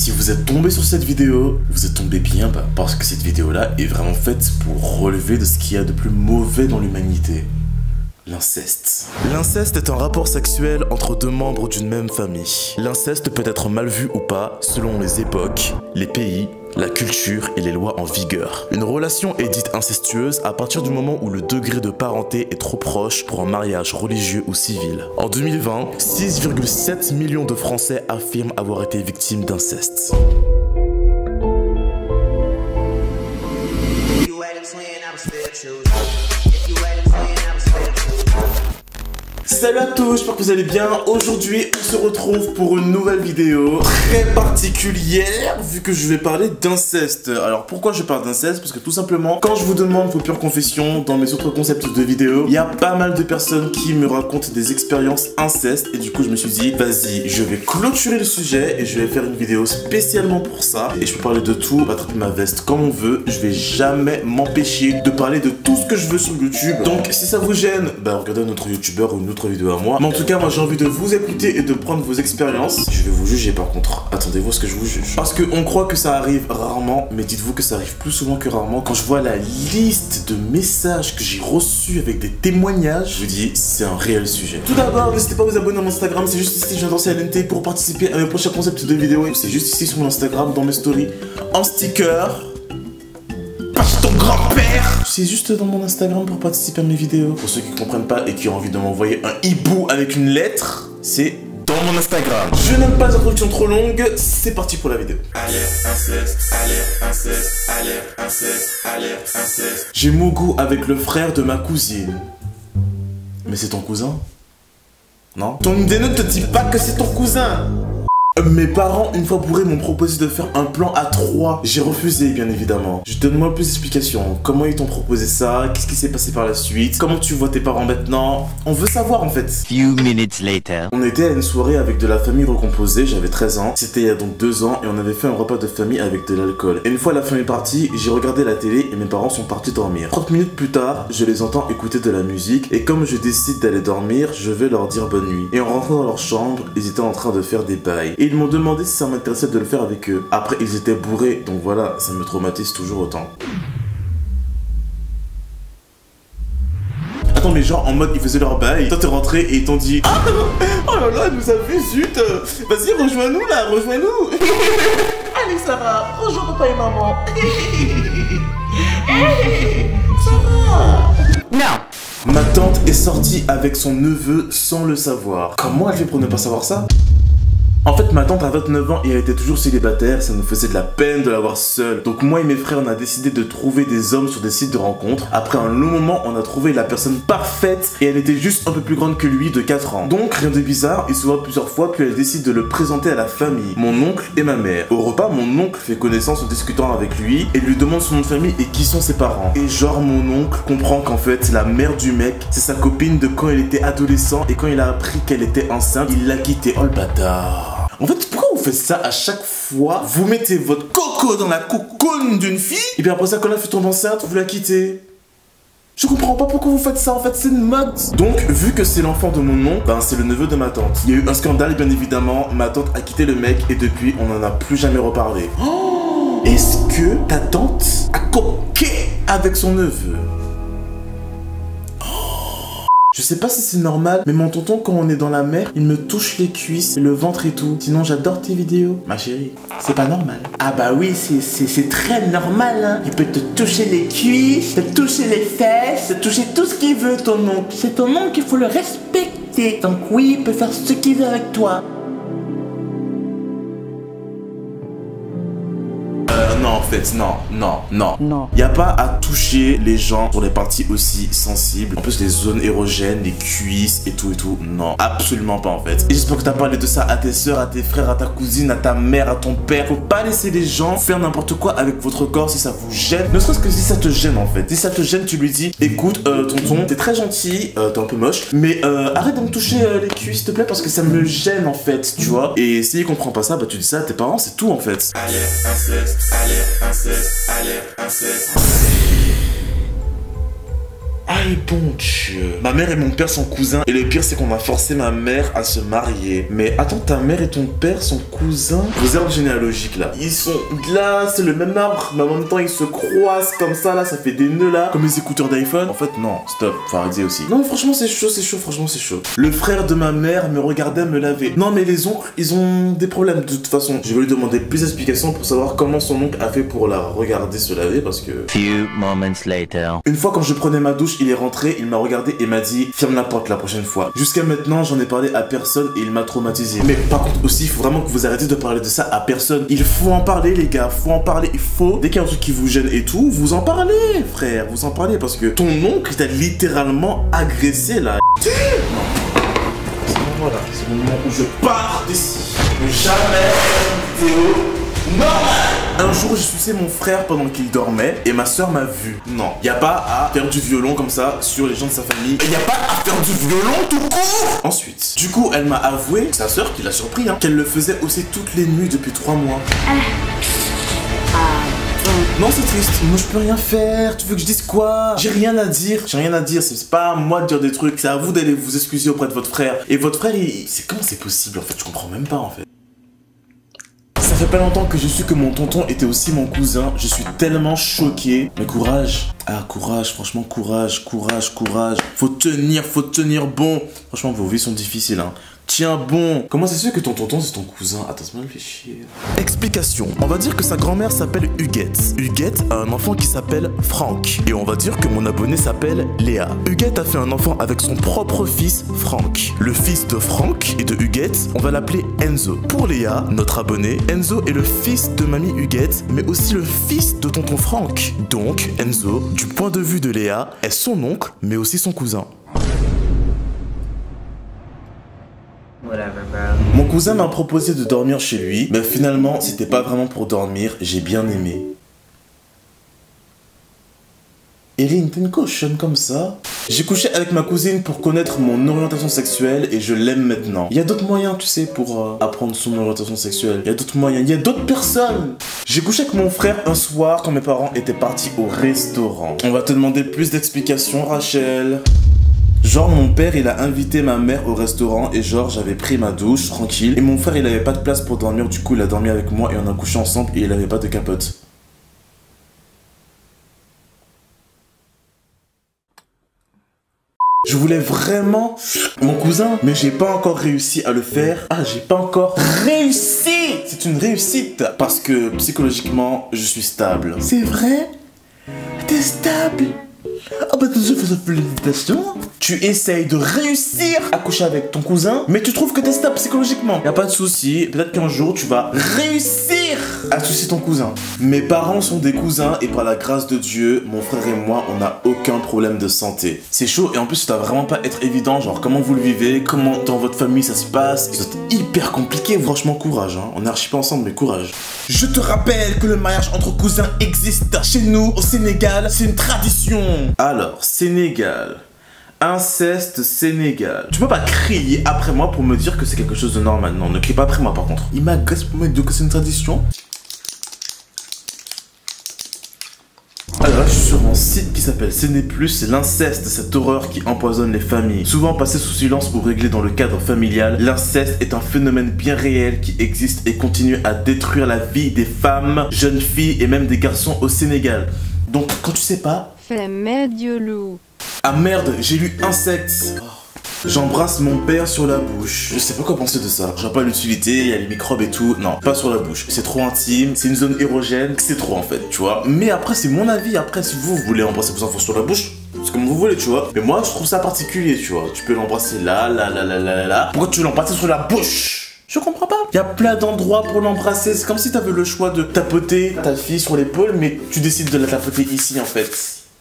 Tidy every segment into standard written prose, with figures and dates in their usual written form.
Si vous êtes tombé sur cette vidéo, vous êtes tombé bien bas, parce que cette vidéo-là est vraiment faite pour relever de ce qu'il y a de plus mauvais dans l'humanité. L'inceste. L'inceste est un rapport sexuel entre deux membres d'une même famille. L'inceste peut être mal vu ou pas selon les époques, les pays, la culture et les lois en vigueur. Une relation est dite incestueuse à partir du moment où le degré de parenté est trop proche pour un mariage religieux ou civil. En 2020, 6,7 millions de Français affirment avoir été victimes d'inceste. Salut à tous, j'espère que vous allez bien. Aujourd'hui, on se retrouve pour une nouvelle vidéo très particulière vu que je vais parler d'inceste. Alors pourquoi je parle d'inceste? Parce que tout simplement, quand je vous demande vos pures confessions dans mes autres concepts de vidéos, il y a pas mal de personnes qui me racontent des expériences inceste et du coup je me suis dit, vas-y, je vais clôturer le sujet et je vais faire une vidéo spécialement pour ça. Et je peux parler de tout, attraper ma veste comme on veut. Je vais jamais m'empêcher de parler de tout ce que je veux sur YouTube. Donc si ça vous gêne, bah regardez notre youtubeur ou une autre vidéo à moi. Mais en tout cas, moi j'ai envie de vous écouter et de prendre vos expériences. Je vais vous juger par contre. Attendez-vous à ce que je vous juge. Parce qu'on croit que ça arrive rarement, mais dites-vous que ça arrive plus souvent que rarement. Quand je vois la liste de messages que j'ai reçus avec des témoignages, je vous dis, c'est un réel sujet. Tout d'abord, n'hésitez pas à vous abonner à mon Instagram. C'est juste ici, je viens danser à l'NT pour participer à mes prochains concepts de vidéos. C'est juste ici sur mon Instagram, dans mes stories, en sticker. Ton grand-père! C'est juste dans mon Instagram pour participer à mes vidéos. Pour ceux qui comprennent pas et qui ont envie de m'envoyer un hibou avec une lettre, c'est dans mon Instagram. Je n'aime pas les introductions trop longues, c'est parti pour la vidéo. Alerte inceste, alerte inceste, alerte inceste, alerte inceste. J'ai Mougou avec le frère de ma cousine. Mais c'est ton cousin? Non? Ton idée ne te dit pas que c'est ton cousin! Mes parents, une fois bourrés, m'ont proposé de faire un plan à 3. J'ai refusé, bien évidemment. Donne-moi plus d'explications. Comment ils t'ont proposé ça? Qu'est-ce qui s'est passé par la suite? Comment tu vois tes parents maintenant? On veut savoir, en fait. Few minutes later. On était à une soirée avec de la famille recomposée, j'avais 13 ans. C'était il y a donc 2 ans et on avait fait un repas de famille avec de l'alcool. Et une fois la famille partie, j'ai regardé la télé et mes parents sont partis dormir. 30 minutes plus tard, je les entends écouter de la musique et comme je décide d'aller dormir, je vais leur dire bonne nuit. Et en rentrant dans leur chambre, ils étaient en train de faire des bails. Et ils m'ont demandé si ça m'intéressait de le faire avec eux. Après, ils étaient bourrés, donc voilà, ça me traumatise toujours autant. Attends, mais genre en mode ils faisaient leur bail, toi t'es rentré et ils t'ont dit ah, oh là là, elle nous a vu, zut. Vas-y, rejoins-nous là, rejoins-nous. Allez Sarah, rejoins papa et maman. Sarah. Non. Ma tante est sortie avec son neveu sans le savoir. Comment elle fait pour ne pas savoir ça? En fait, ma tante a 29 ans et elle était toujours célibataire, ça nous faisait de la peine de la voir seule. Donc moi et mes frères, on a décidé de trouver des hommes sur des sites de rencontres. Après un long moment, on a trouvé la personne parfaite et elle était juste un peu plus grande que lui, de 4 ans. Donc rien de bizarre, ils se voient plusieurs fois puis elle décide de le présenter à la famille, mon oncle et ma mère. Au repas, mon oncle fait connaissance en discutant avec lui et lui demande son nom de famille et qui sont ses parents. Et genre mon oncle comprend qu'en fait, la mère du mec, c'est sa copine de quand il était adolescent et quand il a appris qu'elle était enceinte, il l'a quittée. Oh le bâtard. En fait, pourquoi vous faites ça à chaque fois? Vous mettez votre coco dans la cocoune d'une fille, et puis après ça, quand la fille tombe enceinte, vous la quittez. Je comprends pas pourquoi vous faites ça, en fait, c'est une mode. Donc, vu que c'est l'enfant de mon oncle, ben c'est le neveu de ma tante. Il y a eu un scandale, bien évidemment, ma tante a quitté le mec, et depuis, on n'en a plus jamais reparlé. Oh, est-ce que ta tante a coqué avec son neveu? Je sais pas si c'est normal, mais mon tonton, quand on est dans la mer, il me touche les cuisses, le ventre et tout. Sinon, j'adore tes vidéos. Ma chérie, c'est pas normal. Ah bah oui, c'est très normal, hein. Il peut te toucher les cuisses, te toucher les fesses, te toucher tout ce qu'il veut, ton oncle. C'est ton oncle qu'il faut le respecter. Donc oui, il peut faire ce qu'il veut avec toi. Non, en fait, non. Y a pas à toucher les gens sur les parties aussi sensibles. En plus, les zones érogènes, les cuisses et tout, non, absolument pas en fait. Et j'espère que t'as parlé de ça à tes soeurs, à tes frères, à ta cousine, à ta mère, à ton père. Faut pas laisser les gens faire n'importe quoi avec votre corps si ça vous gêne. Ne serait-ce que si ça te gêne en fait. Si ça te gêne, tu lui dis, écoute, tonton, t'es très gentil, t'es un peu moche, mais arrête de me toucher les cuisses, s'il te plaît, parce que ça me gêne en fait, tu vois. Et s'il comprend pas ça, bah tu dis ça à tes parents, c'est tout en fait. Alerte inceste, alerte inceste, alerte inceste. Aïe bon Dieu. Ma mère et mon père sont cousins et le pire c'est qu'on a forcé ma mère à se marier. Mais attends, ta mère et ton père sont cousins? Vos arbres généalogiques là, ils sont là, c'est le même arbre, mais en même temps ils se croisent comme ça là, ça fait des nœuds là, comme les écouteurs d'iPhone. En fait non, stop, faut arrêter aussi. Non franchement c'est chaud, franchement c'est chaud. Le frère de ma mère me regardait me laver. Non mais les oncles, ils ont des problèmes de toute façon. Je vais lui demander plus d'explications pour savoir comment son oncle a fait pour la regarder se laver parce que... Few moments later. Une fois quand je prenais ma douche, il est rentré, il m'a regardé et m'a dit ferme la porte la prochaine fois. Jusqu'à maintenant, j'en ai parlé à personne et il m'a traumatisé. Mais par contre aussi, il faut vraiment que vous arrêtez de parler de ça à personne. Il faut en parler les gars, faut en parler, il faut. Dès qu'il y a un truc qui vous gêne et tout, vous en parlez frère, vous en parlez parce que ton oncle t'a littéralement agressé là. Non. Voilà, c'est le moment où je pars d'ici. Ne jamais faire une vidéo normale. Un jour, j'ai sucé mon frère pendant qu'il dormait et ma soeur m'a vu. Non, y a pas à faire du violon comme ça sur les gens de sa famille. Et y a pas à faire du violon tout court. Ensuite, du coup, elle m'a avoué, sa soeur qui l'a surpris, hein, qu'elle le faisait aussi toutes les nuits depuis 3 mois. Non, c'est triste. Moi, je peux rien faire. Tu veux que je dise quoi? J'ai rien à dire. J'ai rien à dire. C'est pas à moi de dire des trucs. C'est à vous d'aller vous excuser auprès de votre frère. Et votre frère, comment c'est possible en fait? Je comprends même pas en fait. Ça fait pas longtemps que je suis que mon tonton était aussi mon cousin. Je suis tellement choqué. Mais courage. Ah, courage. Franchement, courage. Courage, courage. Faut tenir bon. Franchement, vos vies sont difficiles, hein. Tiens bon. Comment c'est sûr que ton tonton c'est ton cousin? Attends, ça m'a fait chier. Explication. On va dire que sa grand-mère s'appelle Huguette. Huguette a un enfant qui s'appelle Franck. Et on va dire que mon abonné s'appelle Léa. Huguette a fait un enfant avec son propre fils Franck. Le fils de Franck et de Huguette, on va l'appeler Enzo. Pour Léa, notre abonné, Enzo est le fils de mamie Huguette, mais aussi le fils de tonton Franck. Donc Enzo, du point de vue de Léa, est son oncle, mais aussi son cousin. Mon cousin m'a proposé de dormir chez lui, mais finalement, c'était pas vraiment pour dormir, j'ai bien aimé. Eline, t'es une cochonne comme ça? J'ai couché avec ma cousine pour connaître mon orientation sexuelle et je l'aime maintenant. Il y a d'autres moyens, tu sais, pour apprendre son orientation sexuelle. Il y a d'autres moyens, il y a d'autres personnes. J'ai couché avec mon frère un soir quand mes parents étaient partis au restaurant. On va te demander plus d'explications, Rachel. Genre mon père il a invité ma mère au restaurant et genre j'avais pris ma douche tranquille et mon frère il avait pas de place pour dormir, du coup il a dormi avec moi et on a couché ensemble et il avait pas de capote. Je voulais vraiment mon cousin, mais j'ai pas encore réussi à le faire. Ah, j'ai pas encore réussi. C'est une réussite parce que psychologiquement je suis stable. C'est vrai? T'es stable? Ah bah je fais félicitations. Tu essayes de réussir à coucher avec ton cousin, mais tu trouves que t'es stable psychologiquement. Y a pas de souci, peut-être qu'un jour tu vas réussir à sucer ton cousin. Mes parents sont des cousins et par la grâce de Dieu, mon frère et moi, on n'a aucun problème de santé. C'est chaud et en plus ça doit vraiment pas être évident, genre comment vous le vivez, comment dans votre famille ça se passe. C'est hyper compliqué, franchement courage, hein. On est archi pas ensemble mais courage. Je te rappelle que le mariage entre cousins existe chez nous au Sénégal, c'est une tradition. Alors, Sénégal. Inceste Sénégal. Tu peux pas crier après moi pour me dire que c'est quelque chose de normal. Non, ne crie pas après moi par contre. Il m'agresse pour me dire que c'est une tradition. Alors là, je suis sur un site qui s'appelle Séné+, c'est l'inceste, cette horreur qui empoisonne les familles. Souvent passé sous silence ou réglé dans le cadre familial, l'inceste est un phénomène bien réel qui existe et continue à détruire la vie des femmes, jeunes filles et même des garçons au Sénégal. Donc quand tu sais pas... Fais médiolou. Ah merde, j'ai lu insecte. J'embrasse mon père sur la bouche. Je sais pas quoi penser de ça. Je vois pas l'utilité, il y a les microbes et tout. Non, pas sur la bouche. C'est trop intime, c'est une zone érogène, c'est trop en fait, tu vois. Mais après, c'est mon avis. Après, si vous voulez embrasser vos enfants sur la bouche, c'est comme vous voulez, tu vois. Mais moi, je trouve ça particulier, tu vois. Tu peux l'embrasser là. Pourquoi tu veux l'embrasser sur la bouche? Je comprends pas. Il y a plein d'endroits pour l'embrasser. C'est comme si t'avais le choix de tapoter ta fille sur l'épaule, mais tu décides de la tapoter ici en fait.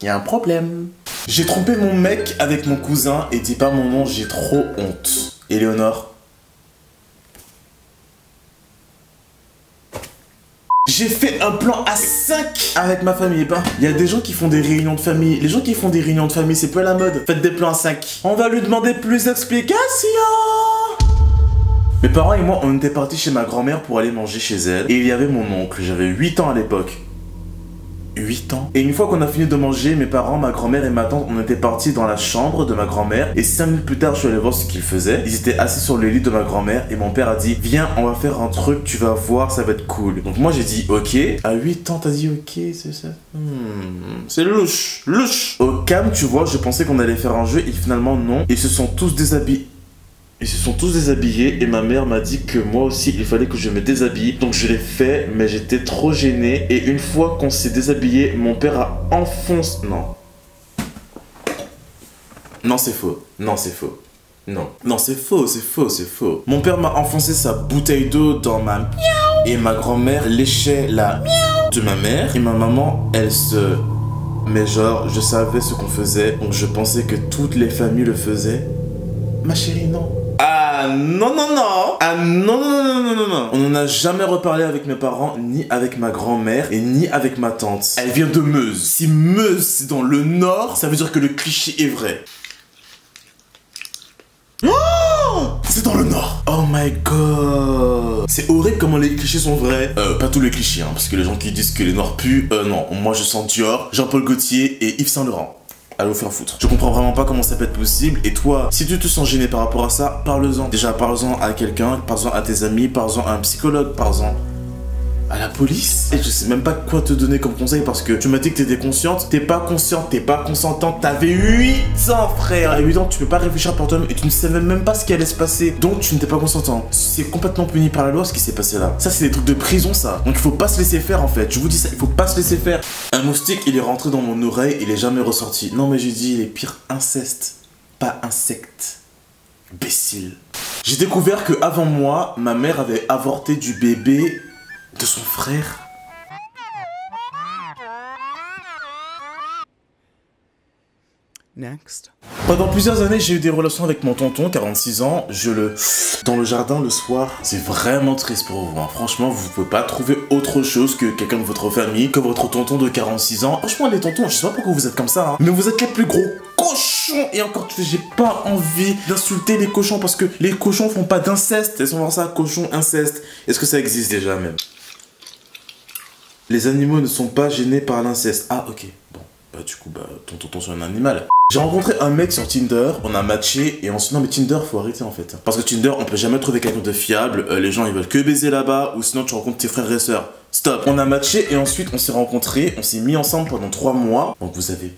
Il y a un problème. J'ai trompé mon mec avec mon cousin et dis pas mon nom, j'ai trop honte. Éléonore. J'ai fait un plan à 5 avec ma famille. Ben, il y a des gens qui font des réunions de famille. Les gens qui font des réunions de famille, c'est plus à la mode. Faites des plans à 5. On va lui demander plus d'explications. Mes parents et moi, on était partis chez ma grand-mère pour aller manger chez elle. Et il y avait mon oncle, j'avais 8 ans à l'époque. 8 ans. Et une fois qu'on a fini de manger, mes parents, ma grand-mère et ma tante, on était partis dans la chambre de ma grand-mère. Et 5 minutes plus tard, je suis allé voir ce qu'ils faisaient. Ils étaient assis sur le lit de ma grand-mère et mon père a dit, viens, on va faire un truc, tu vas voir, ça va être cool. Donc moi j'ai dit, ok. À 8 ans, t'as dit, ok, c'est ça. C'est louche, louche. Au calme, tu vois, je pensais qu'on allait faire un jeu et finalement non. Ils se sont tous déshabillés. Ils se sont tous déshabillés et ma mère m'a dit que moi aussi il fallait que je me déshabille. Donc je l'ai fait mais j'étais trop gêné. Et une fois qu'on s'est déshabillé, mon père a enfoncé... Non. Non c'est faux. Non c'est faux. Non. Non c'est faux, c'est faux, c'est faux. Mon père m'a enfoncé sa bouteille d'eau dans ma miaou. Et ma grand-mère léchait la miaou de ma mère. Et ma maman elle se... Mais genre je savais ce qu'on faisait. Donc je pensais que toutes les familles le faisaient. Ma chérie non. Ah non non non. Ah non non non non non non. On n'en a jamais reparlé avec mes parents, ni avec ma grand-mère et ni avec ma tante. Elle vient de Meuse. Si Meuse c'est dans le nord, ça veut dire que le cliché est vrai. Oh, c'est dans le nord. Oh my god. C'est horrible comment les clichés sont vrais. Pas tous les clichés hein, parce que les gens qui disent que les noirs puent, non, moi je sens Dior, Jean-Paul Gaultier et Yves Saint Laurent. Allez vous faire foutre. Je comprends vraiment pas comment ça peut être possible. Et toi, si tu te sens gêné par rapport à ça, parle-en. Déjà, parle-en à quelqu'un, parle-en à tes amis, parle-en à un psychologue, parle-en à la police. Et je sais même pas quoi te donner comme conseil parce que tu m'as dit que t'étais consciente. T'es pas consciente, t'es pas consentante. T'avais 8 ans, frère. À 8 ans, tu peux pas réfléchir pour toi-même et tu ne savais même pas ce qui allait se passer. Donc, tu n'étais pas consentant. C'est complètement puni par la loi ce qui s'est passé là. Ça, c'est des trucs de prison, ça. Donc, il faut pas se laisser faire en fait. Je vous dis ça, il faut pas se laisser faire. Un moustique, il est rentré dans mon oreille, il est jamais ressorti. Non, mais j'ai dit, il est pire inceste, pas insecte. Imbécile. J'ai découvert que avant moi, ma mère avait avorté du bébé de son frère. Next. Pendant plusieurs années, j'ai eu des relations avec mon tonton, 46 ans. Dans le jardin le soir. C'est vraiment triste pour vous. Hein. Franchement, vous pouvez pas trouver autre chose que quelqu'un de votre famille, que votre tonton de 46 ans. Franchement, les tontons, je sais pas pourquoi vous êtes comme ça. Hein. Mais vous êtes les plus gros cochons. Et encore, j'ai pas envie d'insulter les cochons parce que les cochons font pas d'inceste. Elles sont dans ça, cochon, inceste. Est-ce que ça existe déjà même? Les animaux ne sont pas gênés par l'inceste. Ah, ok. Bon, bah du coup, ton tonton c'est un animal. J'ai rencontré un mec sur Tinder, on a matché et on se dit non mais Tinder faut arrêter en fait. Parce que Tinder on peut jamais trouver quelqu'un de fiable, les gens ils veulent que baiser là-bas ou sinon tu rencontres tes frères et sœurs. Stop. On a matché et ensuite on s'est rencontrés, on s'est mis ensemble pendant 3 mois. Donc vous avez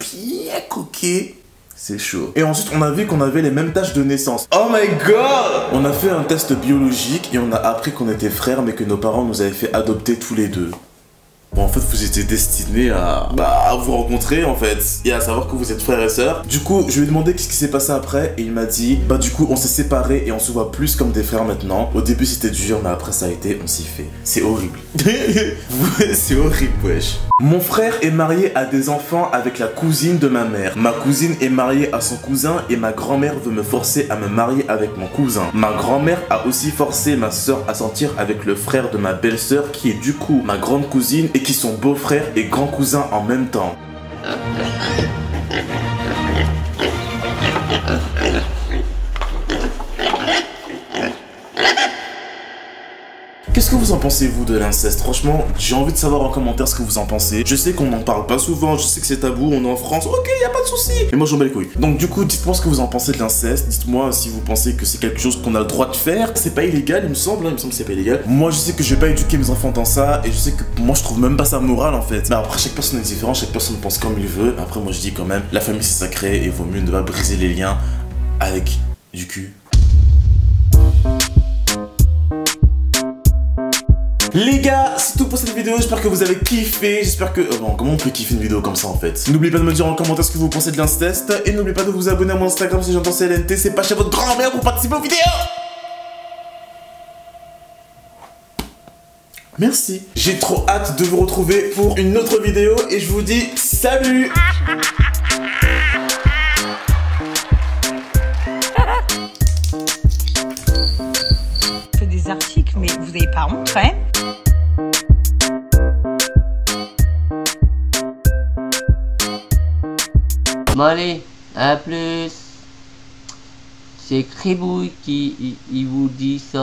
bien coqué. C'est chaud. Et ensuite on a vu qu'on avait les mêmes tâches de naissance. Oh my god. On a fait un test biologique et on a appris qu'on était frères mais que nos parents nous avaient fait adopter tous les deux. Bon, en fait, vous étiez destinés à vous rencontrer, en fait, et à savoir que vous êtes frères et sœurs. Du coup, je lui ai demandé qu'est-ce qui s'est passé après, et il m'a dit, du coup, on s'est séparés et on se voit plus comme des frères maintenant. Au début, c'était dur, mais après, ça a été, on s'y fait. C'est horrible. C'est horrible, wesh. Mon frère est marié à des enfants avec la cousine de ma mère. Ma cousine est mariée à son cousin et ma grand-mère veut me forcer à me marier avec mon cousin. Ma grand-mère a aussi forcé ma soeur à sortir avec le frère de ma belle-sœur qui est du coup ma grande cousine et qui sont beau-frère et grand cousin en même temps. Qu'est-ce que vous en pensez, vous, de l'inceste? Franchement, j'ai envie de savoir en commentaire ce que vous en pensez. Je sais qu'on n'en parle pas souvent, je sais que c'est tabou, on est en France, ok, y a pas de souci. Mais moi, j'en bats les couilles. Donc, du coup, dites-moi ce que vous en pensez de l'inceste. Dites-moi si vous pensez que c'est quelque chose qu'on a le droit de faire. C'est pas illégal, il me semble, hein, il me semble que c'est pas illégal. Moi, je sais que je vais pas éduquer mes enfants dans ça, et je sais que moi, je trouve même pas ça moral, en fait. Mais après, chaque personne est différente, chaque personne pense comme il veut. Mais après, moi, je dis quand même, la famille, c'est sacré, et il vaut mieux ne pas briser les liens avec du cul. Les gars, c'est tout pour cette vidéo, j'espère que vous avez kiffé, j'espère que... bon, comment on peut kiffer une vidéo comme ça en fait? N'oubliez pas de me dire en commentaire ce que vous pensez de l'inceste, et n'oubliez pas de vous abonner à mon Instagram si j'entends CLNT, c'est pas chez votre grand-mère pour participer aux vidéos. Merci. J'ai trop hâte de vous retrouver pour une autre vidéo, et je vous dis salut. Je fais des articles, mais vous avez pas honte quand même? Bon allez, à plus. C'est Cribouille qui vous dit ça.